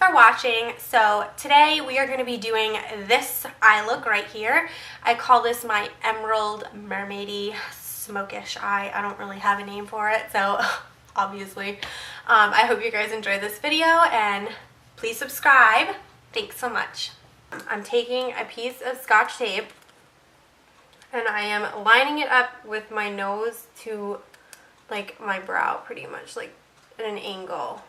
for watching. So today we are going to be doing this eye look right here. I call this my emerald mermaidy smokish eye. I don't really have a name for it, so obviously. I hope you guys enjoyed this video and please subscribe. Thanks so much. I'm taking a piece of Scotch tape and I am lining it up with my nose to like my brow, pretty much like at an angle.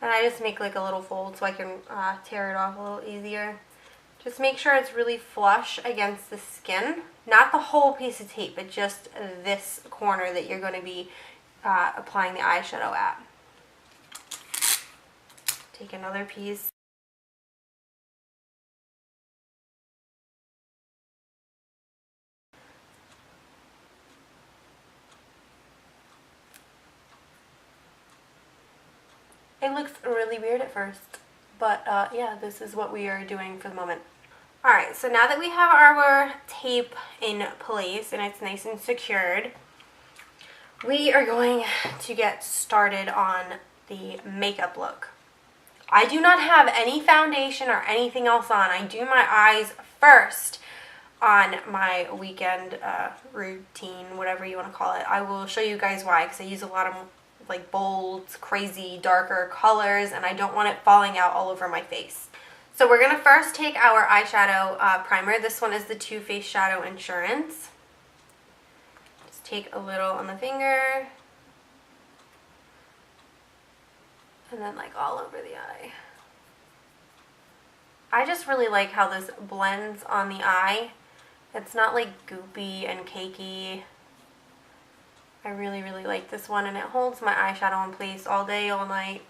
And I just make like a little fold so I can tear it off a little easier. Just make sure it's really flush against the skin. Not the whole piece of tape, but just this corner that you're going to be applying the eyeshadow at. Take another piece. It looks really weird at first, but yeah, this is what we are doing for the moment. Alright, so now that we have our tape in place and it's nice and secured, we are going to get started on the makeup look. I do not have any foundation or anything else on. I do my eyes first on my weekend routine, whatever you want to call it. I will show you guys why, because I use a lot of like bold, crazy, darker colors and I don't want it falling out all over my face. So we're going to first take our eyeshadow primer. This one is the Too Faced Shadow Insurance. Just take a little on the finger and then like all over the eye. I just really like how this blends on the eye. It's not like goopy and cakey. I really, really like this one, and it holds my eyeshadow in place all day, all night.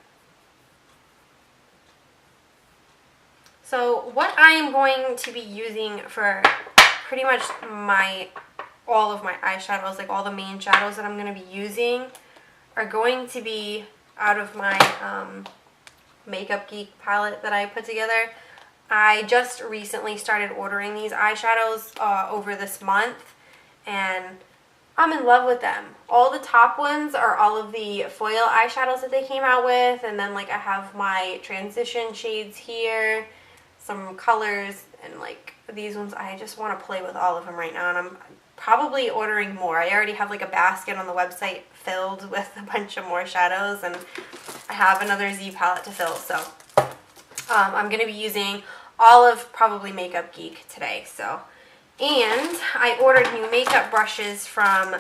So what I am going to be using for pretty much all of my eyeshadows, like all the main shadows that I'm going to be using, are going to be out of my Makeup Geek palette that I put together. I just recently started ordering these eyeshadows over this month, and I'm in love with them. All the top ones are all of the foil eyeshadows that they came out with, and then like I have my transition shades here, some colors, and like these ones. I just want to play with all of them right now, and I'm probably ordering more. I already have like a basket on the website filled with a bunch of more shadows, and I have another Z palette to fill, so I'm going to be using all of probably Makeup Geek today. And I ordered new makeup brushes from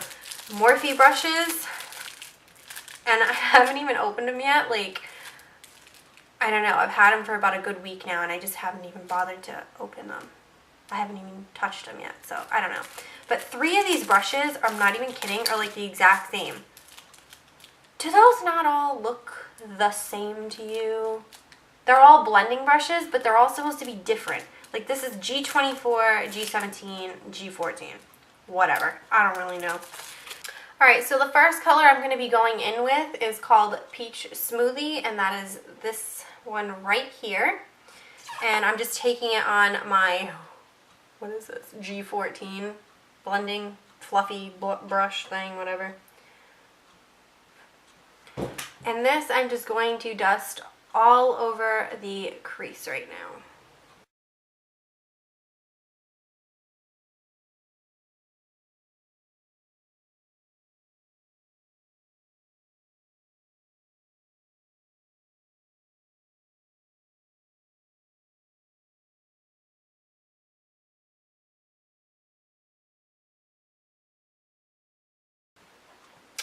Morphe Brushes, and I haven't even opened them yet. Like, I don't know, I've had them for about a good week now and I just haven't even bothered to open them. I haven't even touched them yet, so I don't know. But 3 of these brushes, I'm not even kidding, are like the exact same. Do those not all look the same to you? They're all blending brushes, but they're all supposed to be different. Like this is G24, G17, G14, whatever. I don't really know. Alright, so the first color I'm going to be going in with is called Peach Smoothie, and that is this one right here. And I'm just taking it on my, what is this, G14 blending fluffy brush thing, whatever. And this I'm just going to dust all over the crease right now.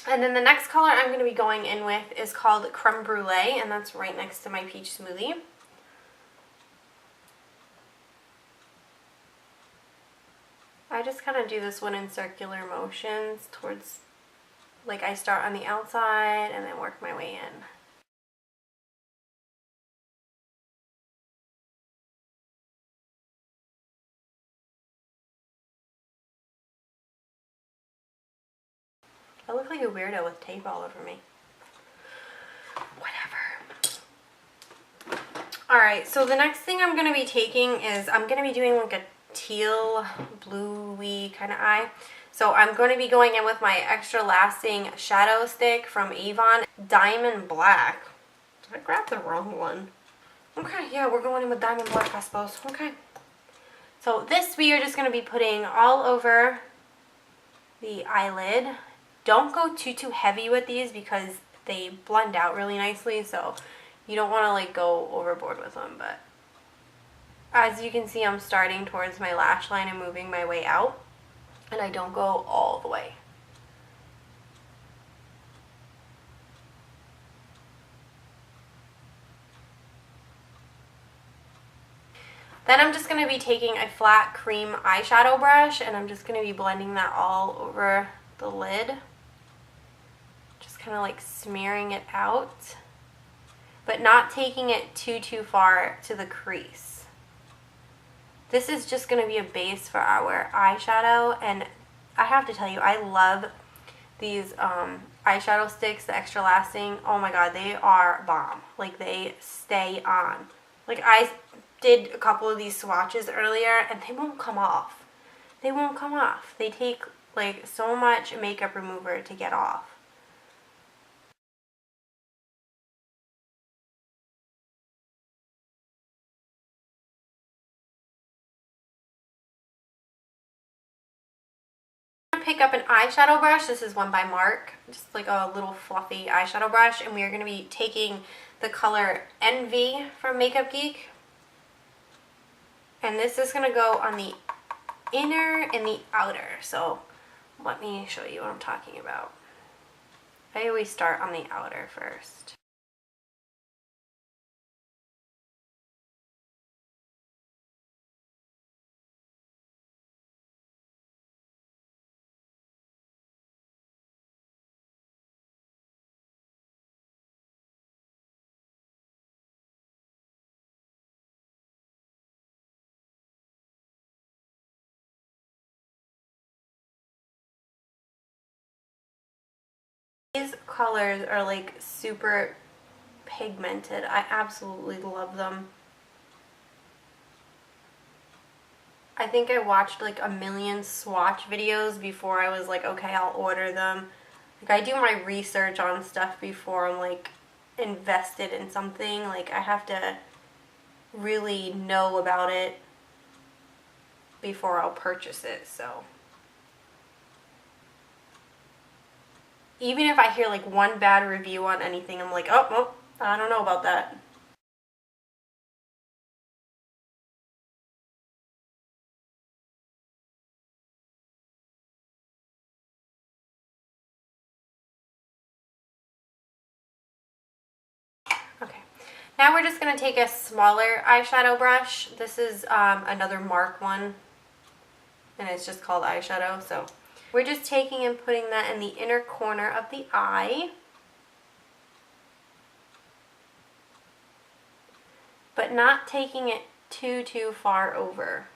And then the next color I'm going to be going in with is called Creme Brulee, and that's right next to my Peach Smoothie. I just kind of do this one in circular motions towards, like I start on the outside and then work my way in. I look like a weirdo with tape all over me. Whatever. Alright, so the next thing I'm going to be taking is, I'm going to be doing like a teal, bluey kind of eye. So I'm going to be going in with my Extra Lasting Shadow Stick from Avon, Diamond Black. Did I grab the wrong one? Okay, yeah, we're going in with Diamond Black, I suppose. Okay. So this we are just going to be putting all over the eyelid. Don't go too heavy with these because they blend out really nicely, so you don't want to like go overboard with them. But as you can see, I'm starting towards my lash line and moving my way out, and I don't go all the way. Then I'm just going to be taking a flat cream eyeshadow brush, and I'm just going to be blending that all over the lid. Just kind of like smearing it out, but not taking it too far to the crease. This is just going to be a base for our eyeshadow, and I have to tell you, I love these eyeshadow sticks, the Extra Lasting. Oh my god, they are bomb. Like, they stay on. Like, I did a couple of these swatches earlier and they won't come off. They won't come off. They take like so much makeup remover to get off. I'm gonna pick up an eyeshadow brush. This is one by Mark, just like a little fluffy eyeshadow brush, and we are going to be taking the color Envy from Makeup Geek. And this is going to go on the inner and the outer. So let me show you what I'm talking about. I always start on the outer first. These colors are like super pigmented. I absolutely love them. I think I watched like a million swatch videos before I was like, okay, I'll order them. Like, I do my research on stuff before I'm like invested in something. Like, I have to really know about it before I'll purchase it. So even if I hear like one bad review on anything, I'm like, oh, well, I don't know about that. Okay, now we're just going to take a smaller eyeshadow brush. This is another Mark one, and it's just called eyeshadow. So we're just taking and putting that in the inner corner of the eye, but not taking it too far over.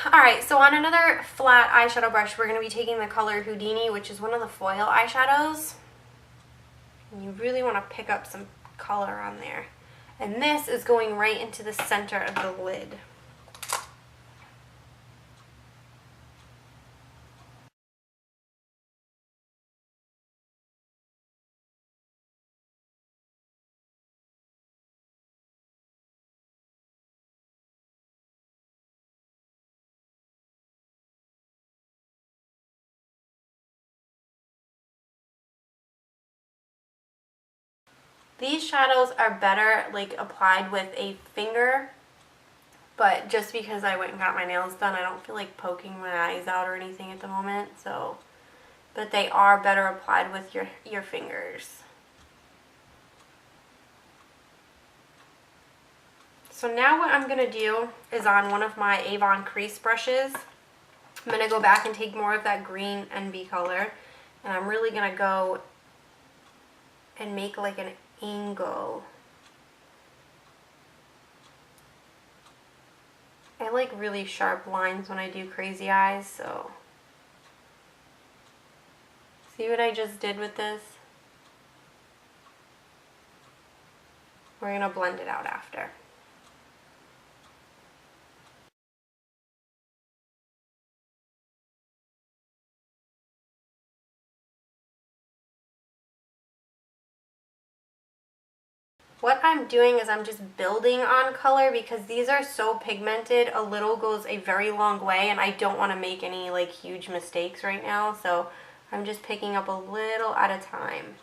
Alright, so on another flat eyeshadow brush, we're going to be taking the color Houdini, which is one of the foil eyeshadows. And you really want to pick up some color on there. And this is going right into the center of the lid. These shadows are better like applied with a finger, but just because I went and got my nails done, I don't feel like poking my eyes out or anything at the moment, so but they are better applied with your fingers. So now what I'm going to do is on one of my Avon crease brushes, I'm going to go back and take more of that green envy color, and I'm really going to go and make like an angle. I like really sharp lines when I do crazy eyes, so see what I just did with this? We're going to blend it out after. What I'm doing is I'm just building on color because these are so pigmented. A little goes a very long way, and I don't want to make any like huge mistakes right now, so I'm just picking up a little at a time.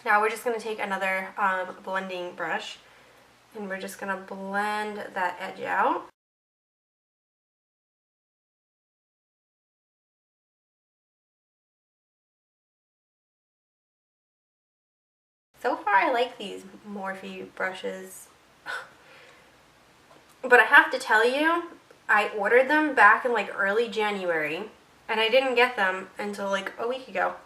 Now we're just going to take another blending brush, and we're just going to blend that edge out. So far I like these Morphe brushes, but I have to tell you, I ordered them back in like early January, and I didn't get them until like a week ago.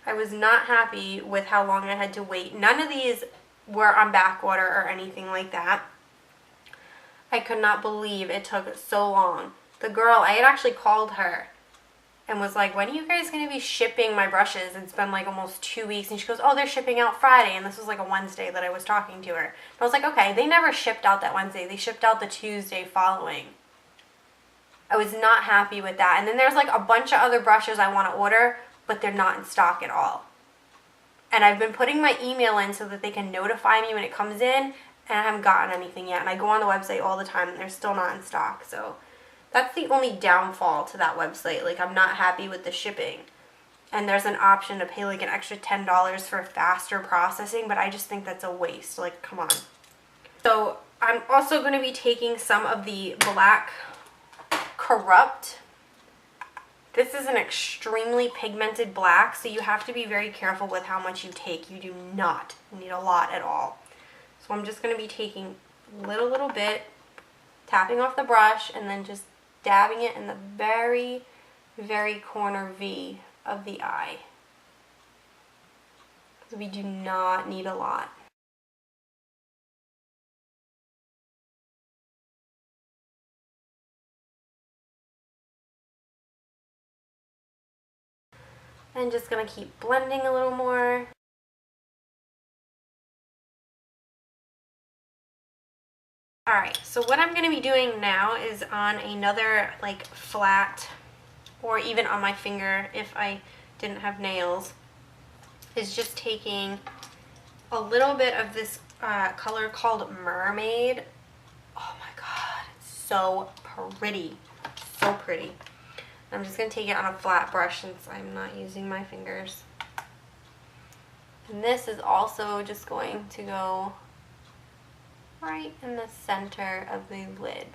I was not happy with how long I had to wait. None of these were on backwater or anything like that. I could not believe it took so long. The girl, I had actually called her and was like, when are you guys going to be shipping my brushes? It's been like almost 2 weeks. And she goes, oh, they're shipping out Friday. And this was like a Wednesday that I was talking to her. And I was like, okay, they never shipped out that Wednesday. They shipped out the Tuesday following. I was not happy with that. And then there's like a bunch of other brushes I want to order, but they're not in stock at all. And I've been putting my email in so that they can notify me when it comes in, and I haven't gotten anything yet. And I go on the website all the time, and they're still not in stock. So that's the only downfall to that website. Like, I'm not happy with the shipping. And there's an option to pay like an extra $10 for faster processing, but I just think that's a waste. Like, come on. So I'm also going to be taking some of the black Corrupt. This is an extremely pigmented black, so you have to be very careful with how much you take. You do not need a lot at all. So I'm just going to be taking a little bit, tapping off the brush, and then just dabbing it in the very, very corner V of the eye. Because we do not need a lot. I'm just going to keep blending a little more. Alright, so what I'm going to be doing now is on another like flat, or even on my finger if I didn't have nails, is just taking a little bit of this color called Mermaid. Oh my god, it's so pretty. So pretty. I'm just going to take it on a flat brush since I'm not using my fingers. And this is also just going to go right in the center of the lid.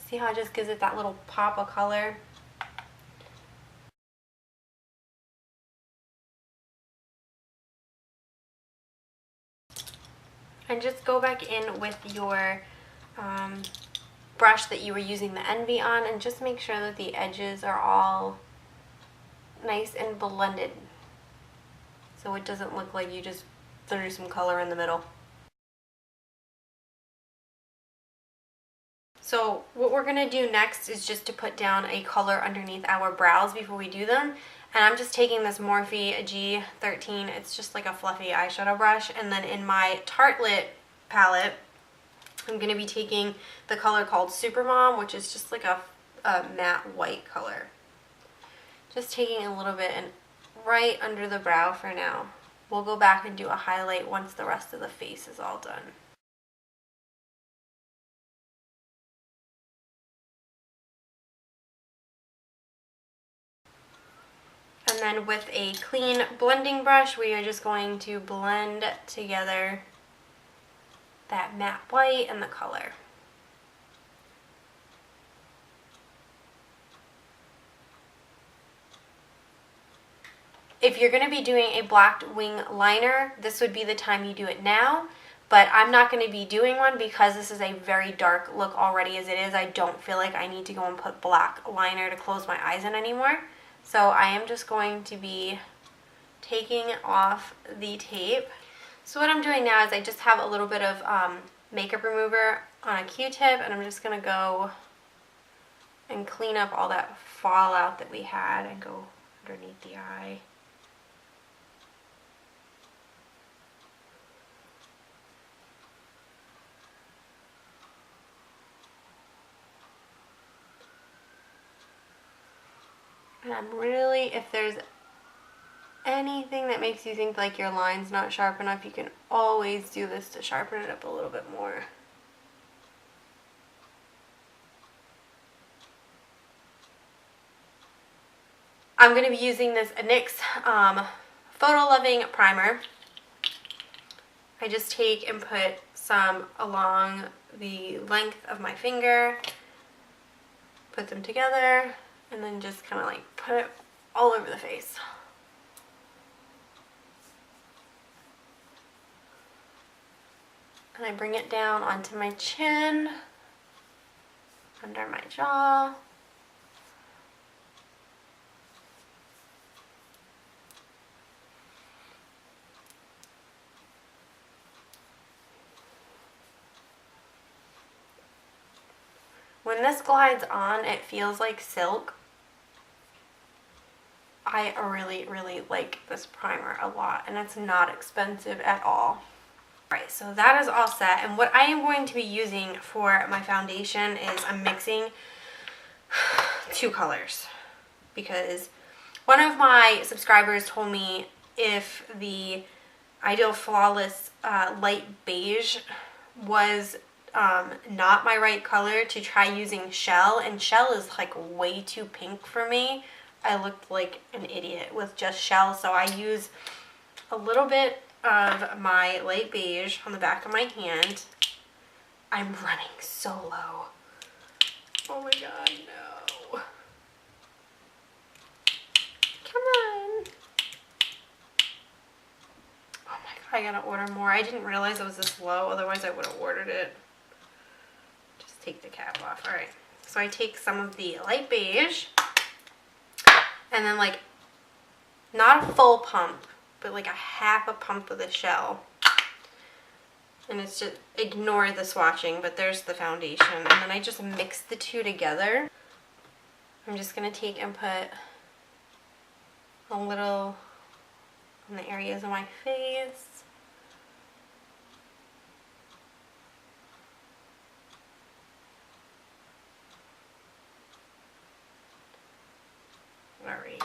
See how it just gives it that little pop of color? And just go back in with your brush that you were using the envy on, and just make sure that the edges are all nice and blended, so it doesn't look like you just threw some color in the middle. So what we're going to do next is just to put down a color underneath our brows before we do them. And I'm just taking this Morphe G13, it's just like a fluffy eyeshadow brush, and then in my Tartlette palette, I'm going to be taking the color called Supermom, which is just like a matte white color. Just taking a little bit and right under the brow for now. we'll go back and do a highlight once the rest of the face is all done. And then with a clean blending brush, we are just going to blend together that matte white and the color. If you're going to be doing a black wing liner, this would be the time you do it now, but I'm not going to be doing one because this is a very dark look already as it is. I don't feel like I need to go and put black liner to close my eyes in anymore. So I am just going to be taking off the tape. So what I'm doing now is I just have a little bit of makeup remover on a Q-tip, and I'm just going to go and clean up all that fallout that we had and go underneath the eye. And I'm really, if there's anything that makes you think like your line's not sharp enough, you can always do this to sharpen it up a little bit more. I'm going to be using this NYX Photo Loving Primer. I just take and put some along the length of my finger, put them together, and then just kind of like put it all over the face. And I bring it down onto my chin, under my jaw. When this glides on, it feels like silk. I really, really like this primer a lot, and it's not expensive at all. Alright, so that is all set, and what I am going to be using for my foundation is I'm mixing two colors, because one of my subscribers told me if the Ideal Flawless light beige was not my right color, to try using Shell, and Shell is like way too pink for me. I looked like an idiot with just Shell, so I use a little bit of my light beige on the back of my hand. I'm running so low. Oh my god, no. Come on. Oh my god, I gotta order more. I didn't realize it was this low, otherwise I would have ordered it. Just take the cap off. Alright, so I take some of the light beige, and then like, not a full pump, but like a half a pump of the Shell. And it's just, ignore the swatching, but there's the foundation. And then I just mix the two together. I'm just going to take and put a little on the areas of my face. Alrighty.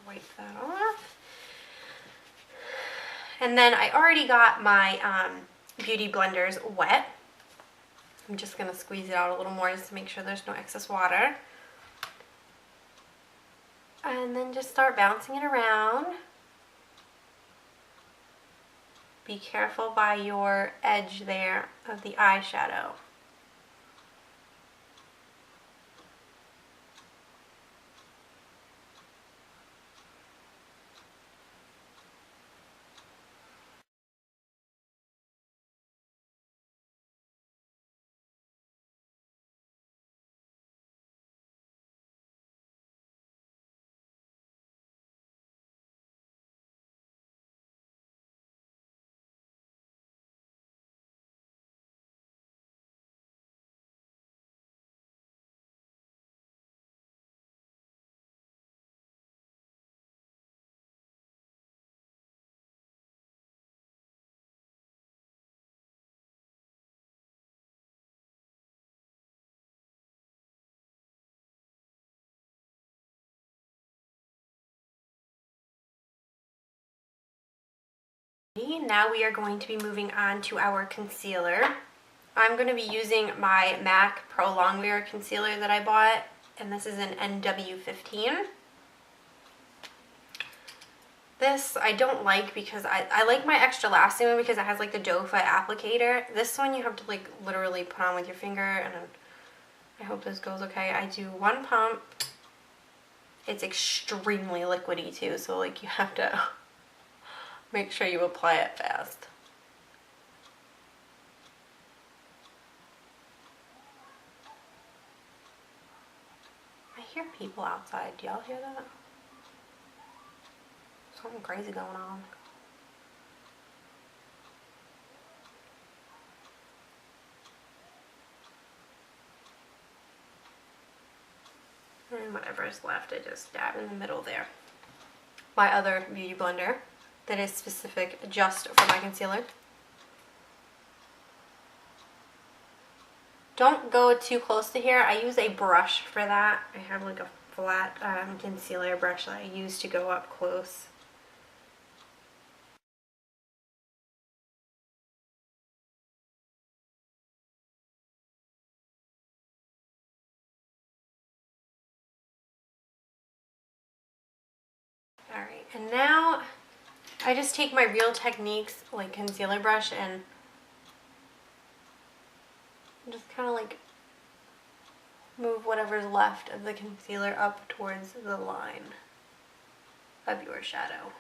Wipe that off. And then I already got my beauty blenders wet. I'm just going to squeeze it out a little more just to make sure there's no excess water. And then just start bouncing it around. Be careful by your edge there of the eyeshadow. Alrighty, now we are going to be moving on to our concealer. I'm going to be using my MAC Pro Longwear concealer that I bought, and this is an NW15. This I don't like because I like my extra lasting one because it has like the doe foot applicator. This one you have to like literally put on with your finger, and I hope this goes okay. I do one pump. It's extremely liquidy too, so like you have to make sure you apply it fast. I hear people outside. Do y'all hear that? Something crazy going on. And whatever is left, I just dab in the middle there. My other beauty blender that is specific just for my concealer. Don't go too close to here. I use a brush for that. I have like a flat concealer brush that I use to go up close. Alright, and now I just take my Real Techniques like concealer brush and just kind of like move whatever's left of the concealer up towards the line of your shadow.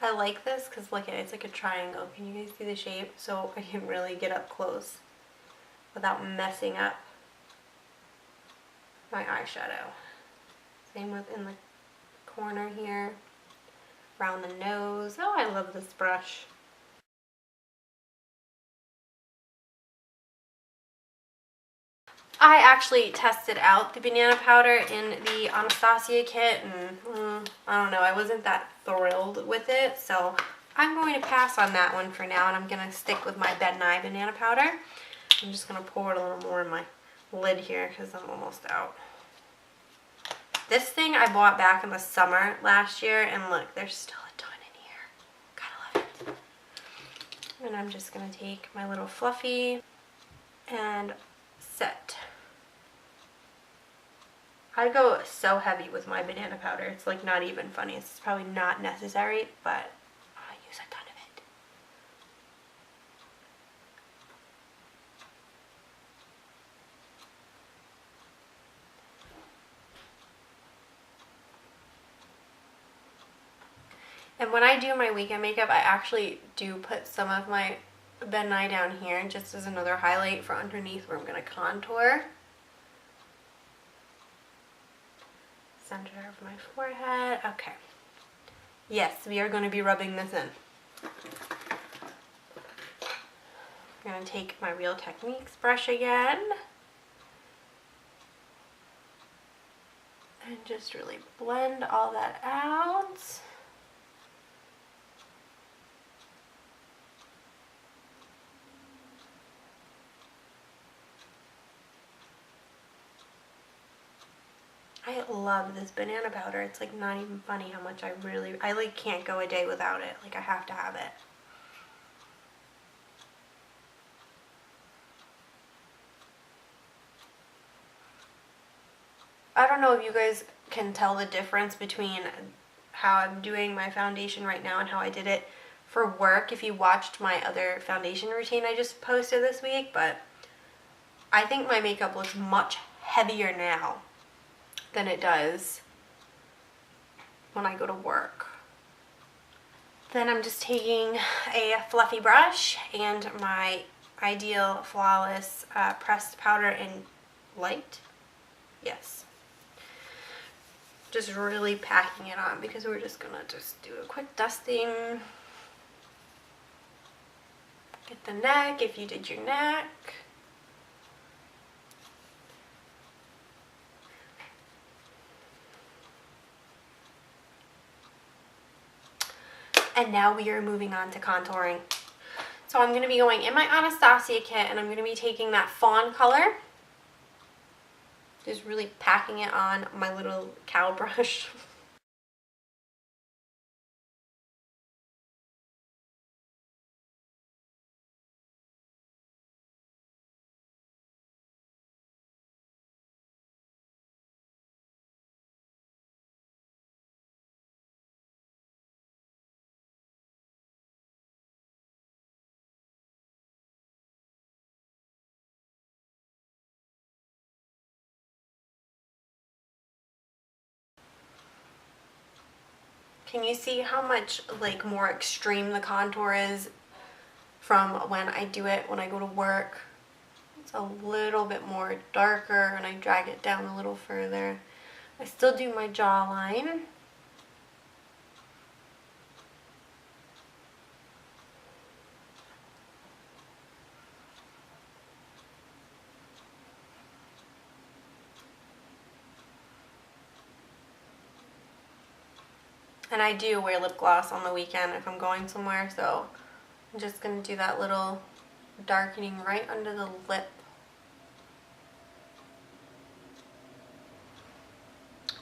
I like this because look at it, it's like a triangle. Can you guys see the shape? So I can really get up close without messing up my eyeshadow. Same with in the corner here, around the nose. Oh, I love this brush. I actually tested out the banana powder in the Anastasia kit, and I don't know, I wasn't that thrilled with it, so I'm going to pass on that one for now, and I'm going to stick with my Ben Nye banana powder. I'm just going to pour it a little more in my lid here because I'm almost out. This thing I bought back in the summer last year, and look, there's still a ton in here. Gotta love it. And I'm just going to take my little fluffy and set. I go so heavy with my banana powder. It's like not even funny. It's probably not necessary, but I use a ton of it. And when I do my weekend makeup, I actually do put some of my Ben Nye down here just as another highlight for underneath where I'm going to contour. Center of my forehead. Okay. Yes, we are going to be rubbing this in. I'm going to take my Real Techniques brush again. And just really blend all that out. I love this banana powder. It's like not even funny how much I like can't go a day without it. Like I have to have it. I don't know if you guys can tell the difference between how I'm doing my foundation right now and how I did it for work if you watched my other foundation routine I just posted this week, but I think my makeup looks much heavier now than it does when I go to work. Then I'm just taking a fluffy brush and my Ideal Flawless pressed powder in light. Yes. Just really packing it on because we're just gonna just do a quick dusting. Get the neck if you did your neck. And now we are moving on to contouring. So I'm going to be going in my Anastasia kit and I'm going to be taking that fawn color. Just really packing it on my little cow brush. Can you see how much like more extreme the contour is from when I do it when I go to work? It's a little bit more darker and I drag it down a little further. I still do my jawline. And I do wear lip gloss on the weekend if I'm going somewhere, so I'm just going to do that little darkening right under the lip.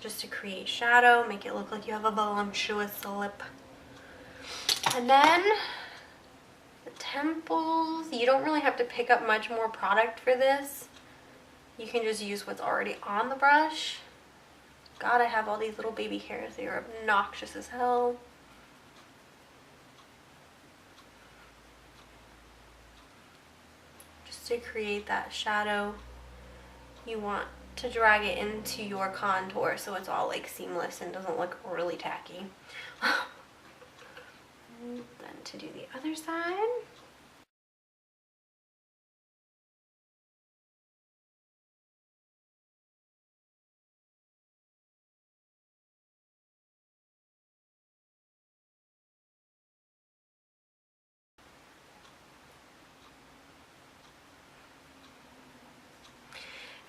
Just to create shadow, make it look like you have a voluptuous lip. And then the temples, you don't really have to pick up much more product for this. You can just use what's already on the brush. God, I have all these little baby hairs. They are obnoxious as hell. Just to create that shadow, you want to drag it into your contour so it's all like seamless and doesn't look really tacky. And then to do the other side.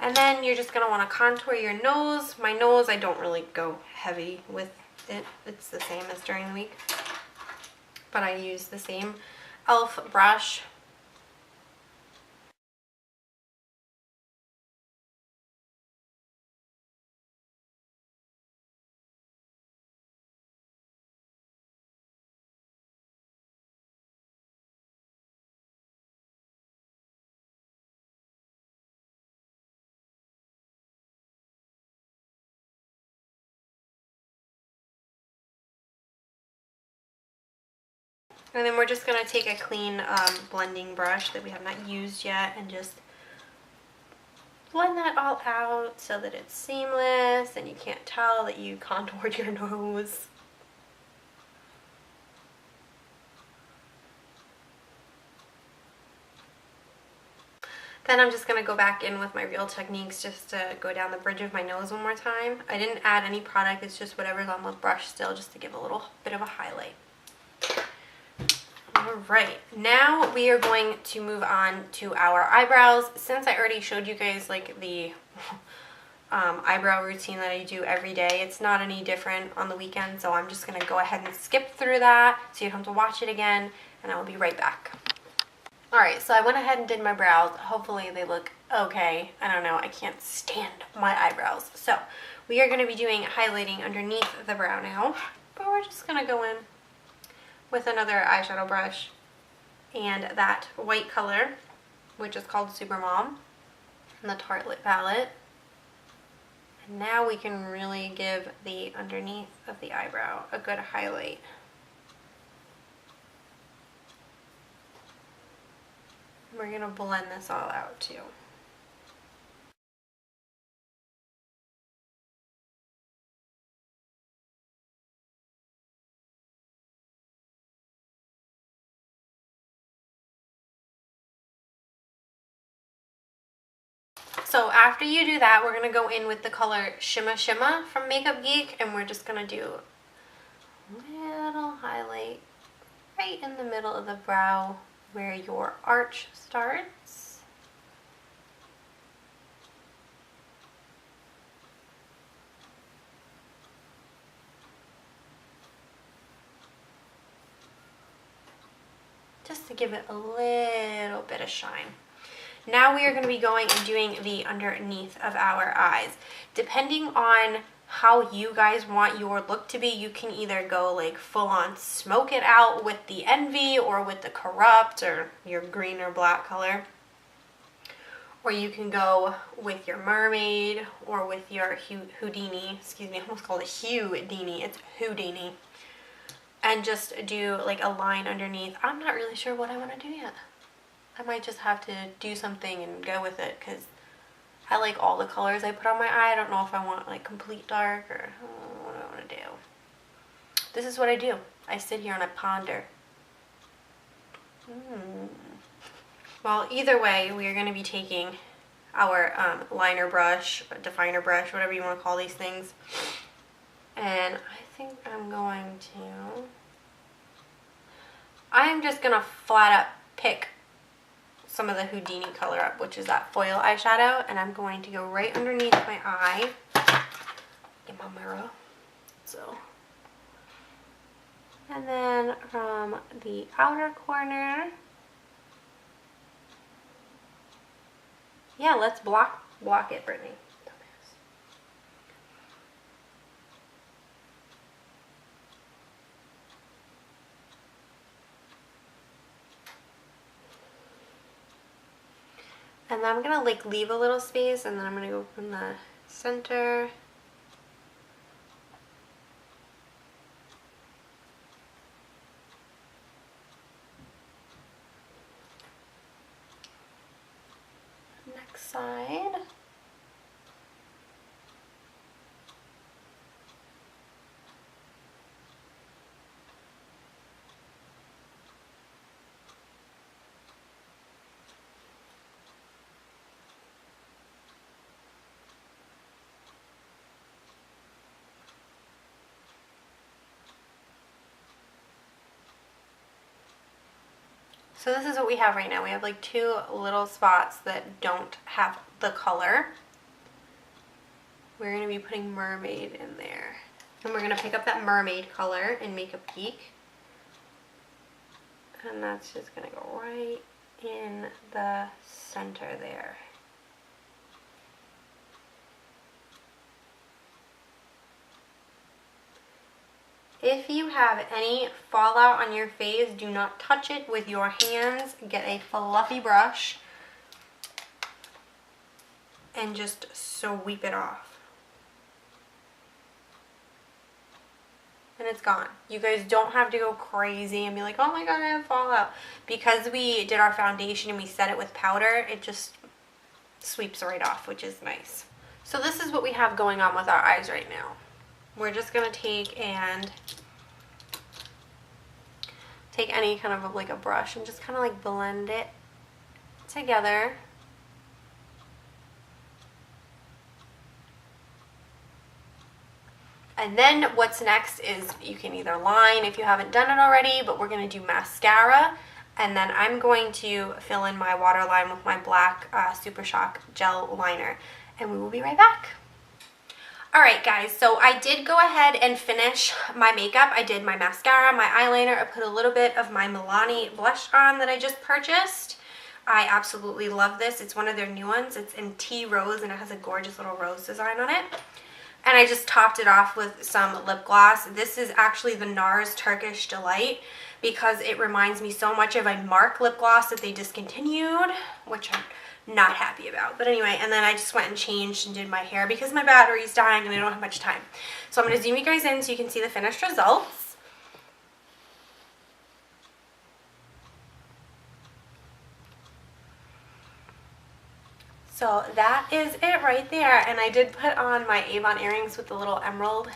And then you're just going to want to contour your nose. My nose, I don't really go heavy with it. It's the same as during the week. But I use the same e.l.f. brush. And then we're just going to take a clean blending brush that we have not used yet and just blend that all out so that it's seamless and you can't tell that you contoured your nose. Then I'm just going to go back in with my Real Techniques just to go down the bridge of my nose one more time. I didn't add any product, it's just whatever's on the brush still, just to give a little bit of a highlight. Alright, now we are going to move on to our eyebrows. Since I already showed you guys like the eyebrow routine that I do every day, it's not any different on the weekend, so I'm just going to go ahead and skip through that so you don't have to watch it again, and I will be right back. Alright, so I went ahead and did my brows. Hopefully they look okay. I don't know, I can't stand my eyebrows. So we are going to be doing highlighting underneath the brow now, but we're just going to go in with another eyeshadow brush and that white color, which is called Super Mom, and the Tartlette palette. And now we can really give the underneath of the eyebrow a good highlight. We're going to blend this all out too. So after you do that, we're going to go in with the color Shimma Shimma from Makeup Geek, and we're just going to do a little highlight right in the middle of the brow where your arch starts. Just to give it a little bit of shine. Now we are going to be going and doing the underneath of our eyes. Depending on how you guys want your look to be, you can either go like full on smoke it out with the Envy or with the Corrupt or your green or black color. Or you can go with your Mermaid or with your Houdini, excuse me, I almost called it Houdini, it's Houdini. And just do like a line underneath. I'm not really sure what I want to do yet. I might just have to do something and go with it because I like all the colors I put on my eye. I don't know if I want like complete dark or what I want to do. This is what I do. I sit here and I ponder. Well, either way, we are going to be taking our liner brush, definer brush, whatever you want to call these things. And I think I'm just going to flat up pick some of the Houdini color up, which is that foil eyeshadow, and I'm going to go right underneath my eye. Get my mirror. So, and then from the outer corner, yeah, let's block it, Brittany. And then I'm gonna like leave a little space, and then I'm gonna go from the center. Next side. So this is what we have right now. We have like two little spots that don't have the color. We're going to be putting Mermaid in there. And we're going to pick up that Mermaid color and make a peak. And that's just going to go right in the center there. If you have any fallout on your face, do not touch it with your hands. Get a fluffy brush and just sweep it off. And it's gone. You guys don't have to go crazy and be like, oh my god, I have fallout. Because we did our foundation and we set it with powder, it just sweeps right off, which is nice. So this is what we have going on with our eyes right now. We're just going to take any kind of like a brush and just kind of like blend it together. And then what's next is you can either line if you haven't done it already, but we're going to do mascara. And then I'm going to fill in my waterline with my black Super Shock gel liner. And we will be right back. Alright guys, so I did go ahead and finish my makeup. I did my mascara, my eyeliner. I put a little bit of my Milani blush on that I just purchased. I absolutely love this. It's one of their new ones. It's in tea rose and it has a gorgeous little rose design on it. And I just topped it off with some lip gloss. This is actually the NARS Turkish Delight because it reminds me so much of a MARC lip gloss that they discontinued, which I'm not happy about. But anyway, and then I just went and changed and did my hair because my battery's dying and I don't have much time. So I'm going to zoom you guys in so you can see the finished results. So that is it right there. And I did put on my Avon earrings with the little emerald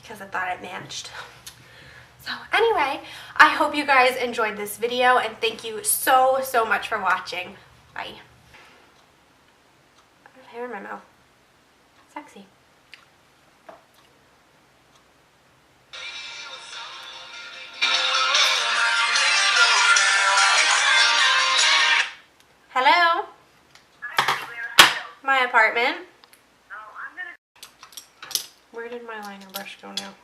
because I thought it matched. So anyway, I hope you guys enjoyed this video and thank you so much for watching. Bye. I have hair in my mouth. Sexy. Hello? My apartment. Where did my liner brush go now?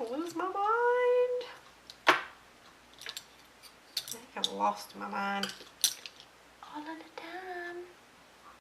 I lose my mind. I think I've lost my mind all of the time.